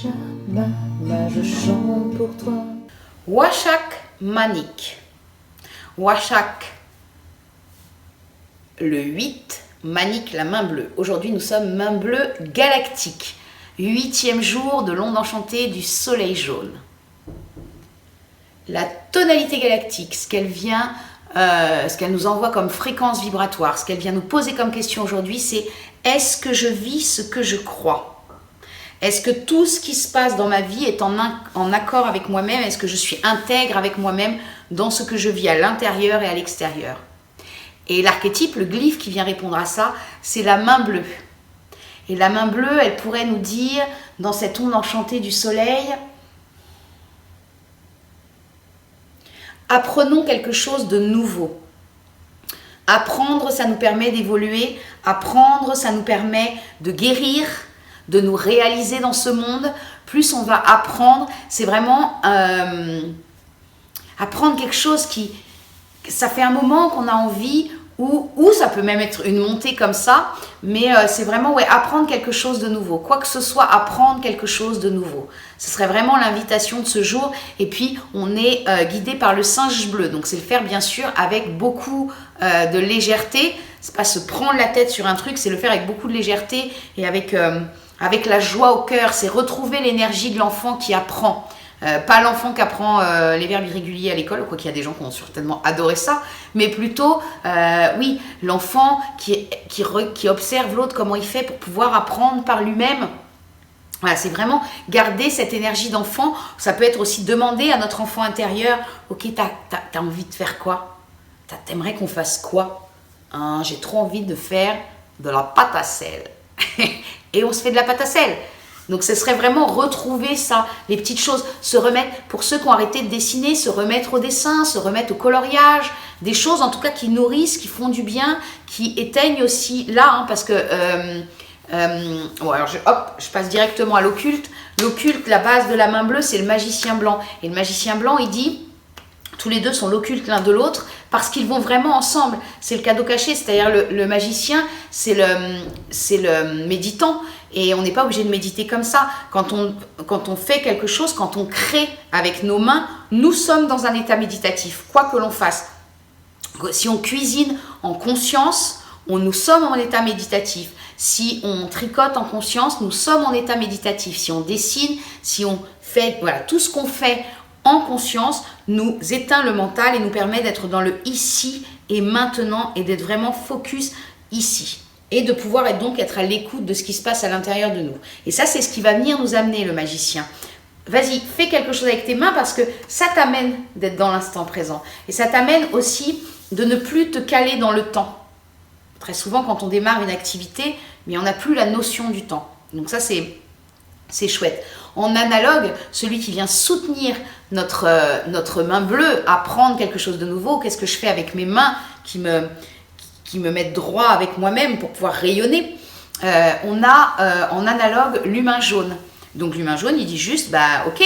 je chante pour toi. Washak Manik. Washak le 8, Manik la main bleue. Aujourd'hui nous sommes main bleue galactique. 8e jour de l'onde enchantée du soleil jaune. La tonalité galactique, ce qu'elle nous envoie comme fréquence vibratoire, ce qu'elle vient nous poser comme question aujourd'hui, c'est est-ce que je vis ce que je crois? Est-ce que tout ce qui se passe dans ma vie est en accord avec moi-même? Est-ce que je suis intègre avec moi-même dans ce que je vis à l'intérieur et à l'extérieur? Et l'archétype, le glyphe qui vient répondre à ça, c'est la main bleue. Et la main bleue, elle pourrait nous dire, dans cette onde enchantée du soleil, apprenons quelque chose de nouveau. Apprendre, ça nous permet d'évoluer. Apprendre, ça nous permet de guérir, de nous réaliser dans ce monde. Plus on va apprendre, c'est vraiment apprendre quelque chose qui... Ça fait un moment qu'on a envie, ou ça peut même être une montée comme ça, mais c'est vraiment apprendre quelque chose de nouveau. Quoi que ce soit, apprendre quelque chose de nouveau. Ce serait vraiment l'invitation de ce jour. Et puis, on est guidé par le singe bleu. Donc, c'est le faire, bien sûr, avec beaucoup de légèreté. C'est pas se prendre la tête sur un truc, c'est le faire avec beaucoup de légèreté et avec la joie au cœur. C'est retrouver l'énergie de l'enfant qui apprend. Pas l'enfant qui apprend les verbes irréguliers à l'école, quoi qu'il y a des gens qui ont certainement adoré ça, mais plutôt, oui, l'enfant qui observe l'autre, comment il fait pour pouvoir apprendre par lui-même. Voilà, c'est vraiment garder cette énergie d'enfant. Ça peut être aussi demander à notre enfant intérieur, ok, t'as envie de faire quoi? T'aimerais qu'on fasse quoi? J'ai trop envie de faire de la pâte à sel. Et on se fait de la pâte à sel. Donc ce serait vraiment retrouver ça, les petites choses, se remettre, pour ceux qui ont arrêté de dessiner, se remettre au dessin, se remettre au coloriage, des choses en tout cas qui nourrissent, qui font du bien, qui éteignent aussi là, parce que, alors je passe directement à l'occulte. L'occulte, la base de la main bleue, c'est le magicien blanc. Et le magicien blanc, il dit, tous les deux sont l'occulte l'un de l'autre, parce qu'ils vont vraiment ensemble. C'est le cadeau caché, c'est-à-dire le magicien, c'est le méditant. Et on n'est pas obligé de méditer comme ça. Quand on fait quelque chose, quand on crée avec nos mains, nous sommes dans un état méditatif, quoi que l'on fasse. Si on cuisine en conscience, nous sommes en état méditatif. Si on tricote en conscience, nous sommes en état méditatif. Si on dessine, si on fait, voilà, tout ce qu'on fait en conscience nous éteint le mental et nous permet d'être dans le ici et maintenant et d'être vraiment focus ici. Et de pouvoir être à l'écoute de ce qui se passe à l'intérieur de nous. Et ça, c'est ce qui va venir nous amener, le magicien. Vas-y, fais quelque chose avec tes mains parce que ça t'amène d'être dans l'instant présent. Et ça t'amène aussi de ne plus te caler dans le temps. Très souvent, quand on démarre une activité, mais on n'a plus la notion du temps. Donc ça, c'est chouette. En analogue, celui qui vient soutenir notre main bleue, apprendre quelque chose de nouveau, qu'est-ce que je fais avec mes mains qui me mettent droit avec moi-même pour pouvoir rayonner. On a en analogue l'humain jaune. Donc l'humain jaune, il dit juste, ok,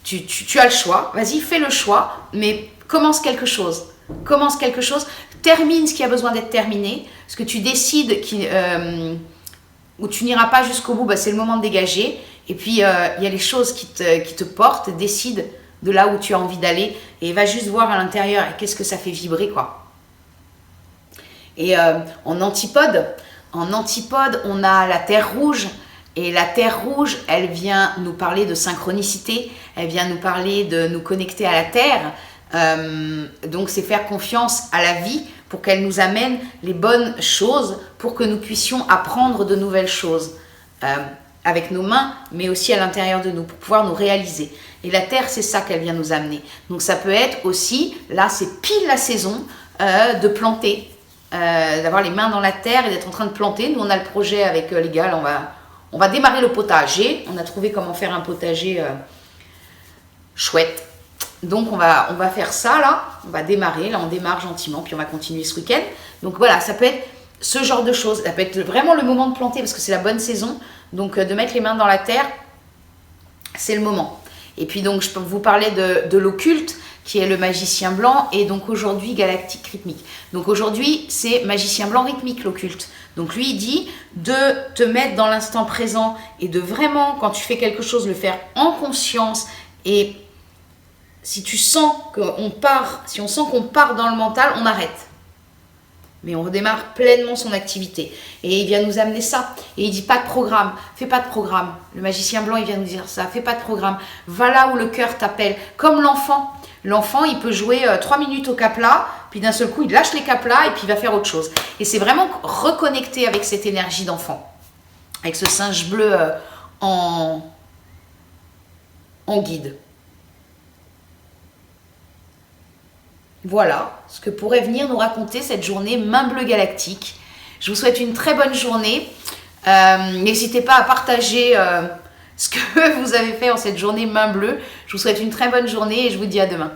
tu as le choix, vas-y, fais le choix, mais commence quelque chose. Commence quelque chose, termine ce qui a besoin d'être terminé. Ce que tu décides où tu n'iras pas jusqu'au bout, c'est le moment de dégager. Et puis, il y a les choses qui te portent, décide de là où tu as envie d'aller et va juste voir à l'intérieur qu'est-ce que ça fait vibrer, quoi. Et en antipode, on a la terre rouge. Et la terre rouge, elle vient nous parler de synchronicité. Elle vient nous parler de nous connecter à la terre. Donc, c'est faire confiance à la vie pour qu'elle nous amène les bonnes choses, pour que nous puissions apprendre de nouvelles choses avec nos mains, mais aussi à l'intérieur de nous, pour pouvoir nous réaliser. Et la terre, c'est ça qu'elle vient nous amener. Donc, ça peut être aussi, là, c'est pile la saison de planter. D'avoir les mains dans la terre et d'être en train de planter. Nous, on a le projet avec les gars, là, on va démarrer le potager. On a trouvé comment faire un potager chouette. Donc, on va faire ça, là. On va démarrer. Là, on démarre gentiment, puis on va continuer ce week-end. Donc, voilà, ça peut être ce genre de choses. Ça peut être vraiment le moment de planter, parce que c'est la bonne saison. Donc, de mettre les mains dans la terre, c'est le moment. Et puis, donc, je peux vous parler de l'occulte, qui est le magicien blanc, et donc aujourd'hui galactique rythmique. Donc aujourd'hui, c'est magicien blanc rythmique l'occulte. Donc lui, il dit de te mettre dans l'instant présent et de vraiment, quand tu fais quelque chose, le faire en conscience. Et si tu sens qu'on part, si on sent qu'on part dans le mental, on arrête. Mais on redémarre pleinement son activité. Et il vient nous amener ça. Et il dit pas de programme, fais pas de programme. Le magicien blanc, il vient nous dire ça, fais pas de programme. Va là où le cœur t'appelle. Comme l'enfant. L'enfant, il peut jouer 3 minutes au capla, puis d'un seul coup, il lâche les caplas et puis il va faire autre chose. Et c'est vraiment reconnecter avec cette énergie d'enfant. Avec ce singe bleu en guide. Voilà ce que pourrait venir nous raconter cette journée main bleue galactique. Je vous souhaite une très bonne journée. N'hésitez pas à partager ce que vous avez fait en cette journée main bleue. Je vous souhaite une très bonne journée et je vous dis à demain.